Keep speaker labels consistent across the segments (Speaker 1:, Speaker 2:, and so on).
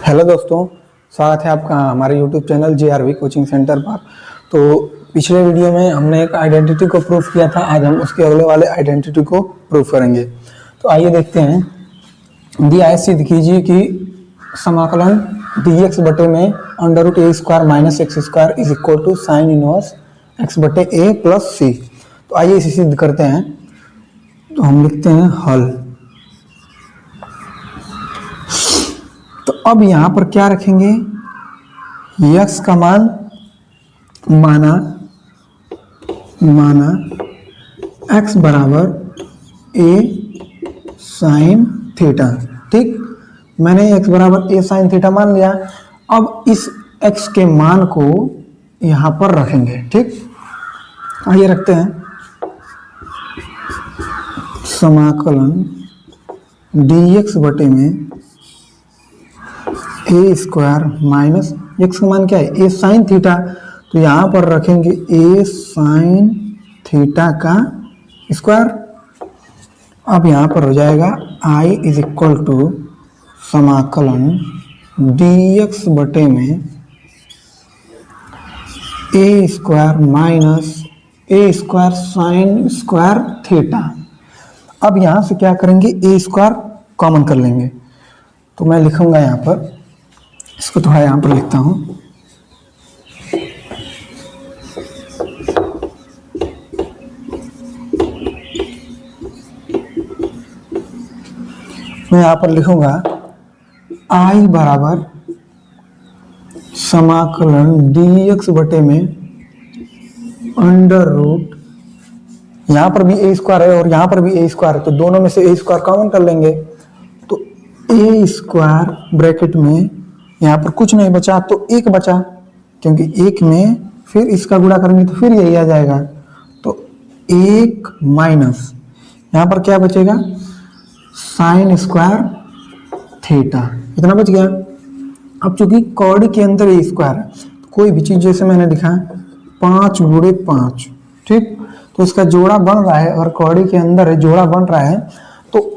Speaker 1: Hello दोस्तों, स्वागत है आपका हमारे YouTube channel JRV coaching centre पर। तो पिछले वीडियो में हमने एक आइडेंटिटी को प्रूफ किया था, आज हम उसके अगले वाले आइडेंटिटी को प्रूफ करेंगे। तो आइए देखते हैं। दिया है, सिद्ध कीजिए कि समाकलन dx बटे में √a² - x² is equal to sine inverse x बटे a प्लस c। तो आइए इसे सिद्ध करते हैं। तो हम लिखते हैं हल। तो अब यहां पर क्या रखेंगे, x का मान माना x बराबर a साइन थीटा। ठीक, मैंने x बराबर a साइन थीटा मान लिया। अब इस x के मान को यहां पर रखेंगे। ठीक, आइए रखते हैं। समाकलन dx बटे में a² माइनस x का मान क्या है, a साइन थीटा। तो यहां पर रखेंगे a साइन थीटा का स्क्वायर। अब यहां पर हो जाएगा i इज इक्वल टू समाकलन dx बटे में a² minus a² sign square theta. अब यहां से क्या करेंगे, a² कॉमन कर लेंगे। तो मैं लिखूंगा यहां पर, इसको थोड़ा यहां पर लिखता हूं। मैं यहां पर लिखूंगा i बराबर समाकलन dx बटे में अंडर रूट, यहां पर भी a² है और यहां पर भी a² है, तो दोनों में से a² कॉमन कर लेंगे। तो a² ब्रैकेट में यहाँ पर कुछ नहीं बचा तो एक बचा, क्योंकि एक में फिर इसका गुणा करेंगे तो फिर यही आ जाएगा। तो एक माइनस यहाँ पर क्या बचेगा, साइन स्क्वायर थीटा, इतना बच गया। अब चूंकि कौड़ी के अंदर ये स्क्वायर है, तो कोई भी चीज जैसे मैंने लिखा 5 गुणे 5, ठीक, तो इसका जोड़ा बन रहा है और कौड़ी के अंदर है, जोड़ा बन रहा है। तो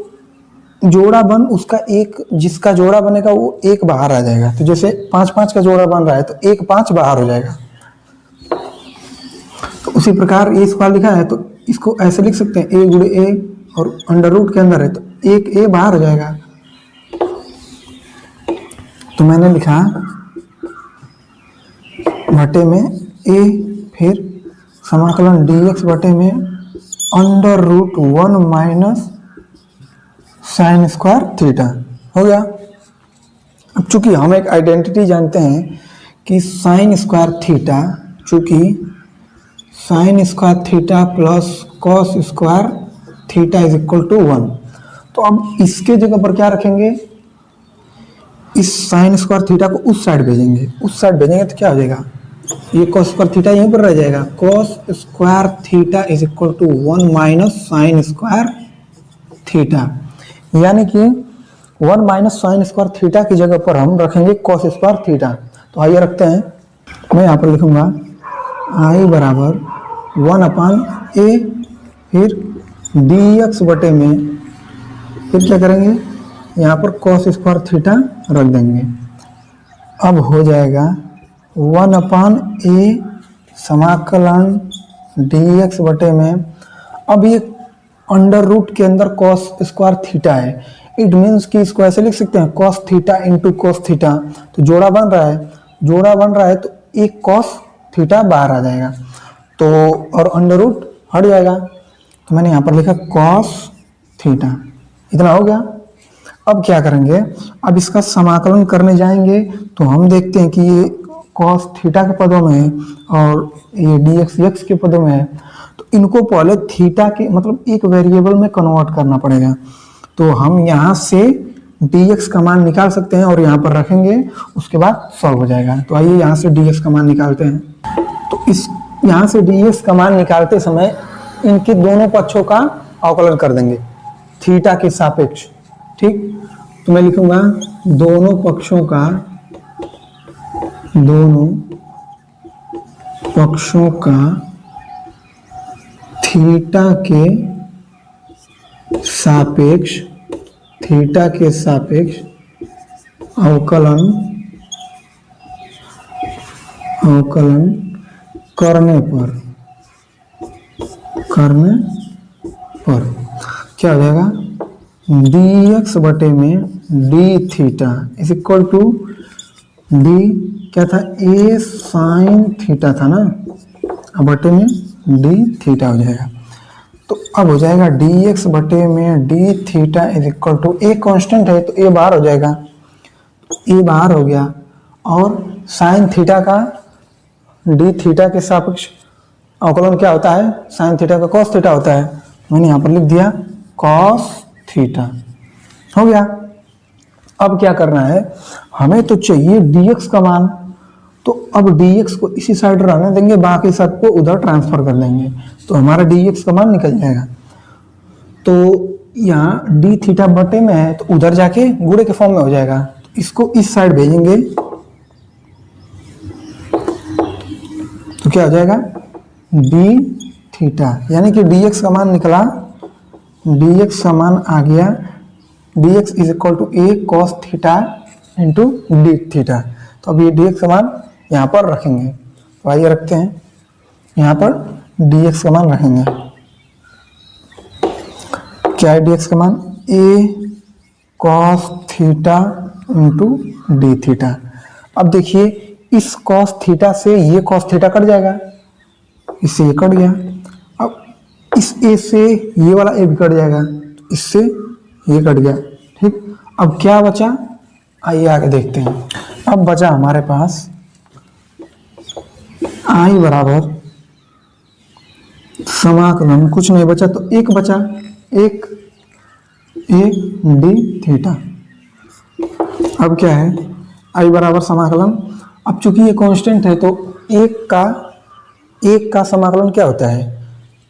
Speaker 1: जोड़ा बन उसका एक, जिसका जोड़ा बनेगा वो एक बाहर आ जाएगा। तो जैसे 5 5 का जोड़ा बन रहा है तो एक 5 बाहर हो जाएगा। तो उसी प्रकार ये स्क्वायर लिखा है तो इसको ऐसे लिख सकते हैं, a गुणे a, और अंडर रूट के अंदर है तो एक a बाहर हो जाएगा। तो मैंने लिखा बटे में a, फिर समाकलन dx बटे में under root 1 minus sine square theta हो गया। अब चूंकि हम एक आइडेंटिटी जानते हैं कि साइन स्क्वायर थीटा, चूंकि sine square theta plus cos square theta is equal to 1, तो अब इसके जगह पर क्या रखेंगे, इस साइन स्क्वायर थीटा को उस साइड भेजेंगे। उस साइड भेजेंगे तो क्या हो जाएगा, ये कॉस स्क्वायर थीटा यहीं पर रह जाएगा। Cos square theta is equal to 1 minus sine square theta, यानी कि 1 माइनस साइन स्क्वायर थीटा की जगह पर हम रखेंगे कॉस स्क्वायर थीटा। तो आइए रखते हैं। मैं यहाँ पर लिखूंगा i बराबर 1/a, फिर dx बटे में, फिर क्या करेंगे, यहाँ पर कॉस स्क्वायर थीटा रख देंगे। अब हो जाएगा 1/a समाकलन dx बटे में, अब ये अंडर रूट के अंदर कॉस स्क्वायर थीटा है, इट मीन्स कि इसको ऐसे लिख सकते हैं cos theta into cos theta. तो जोड़ा बन रहा है, तो एक कॉस थीटा बाहर आ जाएगा, तो और अंडर रूट हट जाएगा। तो मैंने यहाँ पर लिखा कॉस थीटा, इतना हो गया। अब क्या करेंगे, अब इसका समाकलन करने जाएंगे तो हम देखते हैं कि ये कॉस थीटा के पदों में है और ये dx x के पदों में है। तो इनको पहले थीटा के मतलब एक वेरिएबल में कन्वर्ट करना पड़ेगा। तो हम यहाँ से dx का मान निकाल सकते हैं और यहाँ पर रखेंगे, उसके बाद सॉल्व हो जाएगा। तो आइए यहाँ से dx का मान निकालते हैं। तो इस यहाँ से dx का मान निकालते समय इनके दोनों पक्षों का अवकलन कर देंगे थीटा के सापेक्ष। ठीक, तो मैं लिखूंगा दोनों पक्षों का थीटा के सापेक्ष अवकलन करने पर क्या हो जाएगा, dx बटे में d theta is equal to d क्या था, a साइन थीटा था ना, अब बटे में d थीटा हो जाएगा। तो अब हो जाएगा dx बटे में d theta is equal to, a constant है तो a बाहर हो जाएगा, a बाहर हो गया, और साइन थीटा का d थीटा के सापेक्ष अवकलन क्या होता है, साइन थीटा का कॉस थीटा होता है, मैंने यहाँ पर लिख दिया कॉस थीटा, हो गया। अब क्या करना है, हमें तो चाहिए dx का मान, तो अब dx को इसी साइड रहने देंगे, बाकी सबको उधर ट्रांसफर कर देंगे, तो हमारा dx का मान निकल जाएगा। तो यहाँ d थीटा बटे में है तो उधर जाके गुणे के फॉर्म में हो जाएगा, तो इसको इस साइड भेजेंगे तो क्या हो जाएगा d थीटा, यानी कि dx का मान निकला, dx का मान आ गया dx is equal to a cos theta into d theta. तो अब ये dx का मान यहाँ पर रखेंगे, तो आइए रखते हैं, यहाँ पर dx का मान रखेंगे, क्या है dx का मान, a cos theta into d theta. अब देखिए इस cos थीटा से ये cos थीटा कट जाएगा, इससे ये कट गया, अब इस a से ये वाला a भी कट जाएगा, इससे ये कट गया, ठीक। अब क्या बचा, आइए आगे देखते हैं। अब बचा हमारे पास i बराबर समाकलन, कुछ नहीं बचा तो एक बचा, एक d थीटा। अब क्या है, i बराबर समाकलन, अब चूंकि ये कांस्टेंट है तो एक का समाकलन क्या होता है,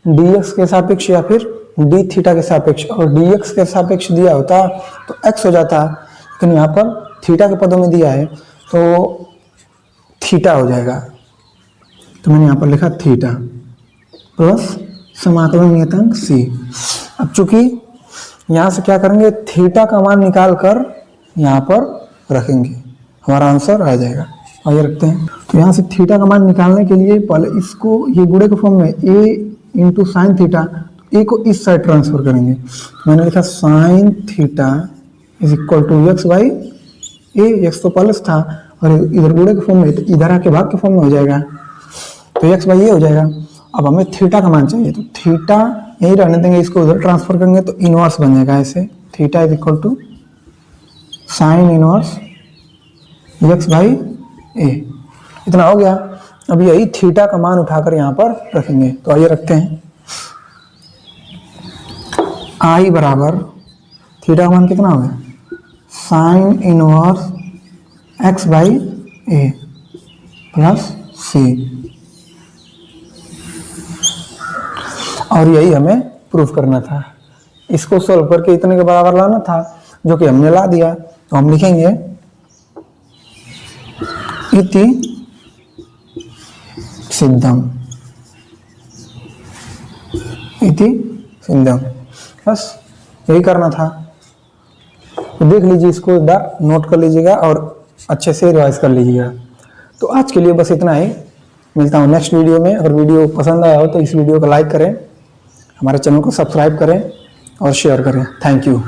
Speaker 1: dx के सापेक्ष या फिर d थीटा के सापेक्ष, और dx के सापेक्ष दिया होता तो x हो जाता, लेकिन यहाँ पर थीटा के पदों में दिया है तो थीटा हो जाएगा, तो मैंने यहाँ पर लिखा थीटा प्लस समाकलन नियतांक c। अब चूंकि यहाँ से क्या करेंगे, थीटा का मान निकाल कर यहाँ पर रखेंगे, हमारा आंसर आ जाएगा। आइए रखते हैं, तो यहाँ से थीटा का मान निकालने के लिए पहले इसको ये गुणे के फॉर्म में a into sine theta, a को इस साइड ट्रांसफर करेंगे, तो मैंने लिखा sine theta is equal to x by a, x तो प्लस था और इधर गुणे के फॉर्म में, तो इधर आके भाग के फॉर्म में हो जाएगा, तो एक्स बाई ए हो जाएगा। अब हमें थीटा का मान चाहिए, तो थीटा यही रहने देंगे, इसको उधर ट्रांसफर करेंगे तो इनवर्स बन जाएगा, ऐसे theta is equal to sine inverse x by a, इतना हो गया। अब यही थीटा का मान उठाकर यहाँ पर रखेंगे, तो आइए रखते हैं, आई बराबर थीटा का मान कितना हो गया, sine inverse x by a plus c, और यही हमें प्रूफ करना था, इसको सोल्व करके इतने के बराबर लाना था, जो कि हमने ला दिया। तो हम लिखेंगे इति सिद्धम, इति सिद्धम, बस यही करना था। तो देख लीजिए, इसको एक बार नोट कर लीजिएगा और अच्छे से रिवाइज कर लीजिएगा। तो आज के लिए बस इतना ही, मिलता हूँ नेक्स्ट वीडियो में। अगर वीडियो पसंद आया हो तो इस वीडियो को लाइक करें, हमारे चैनल को सब्सक्राइब करें और शेयर करें। Thank you.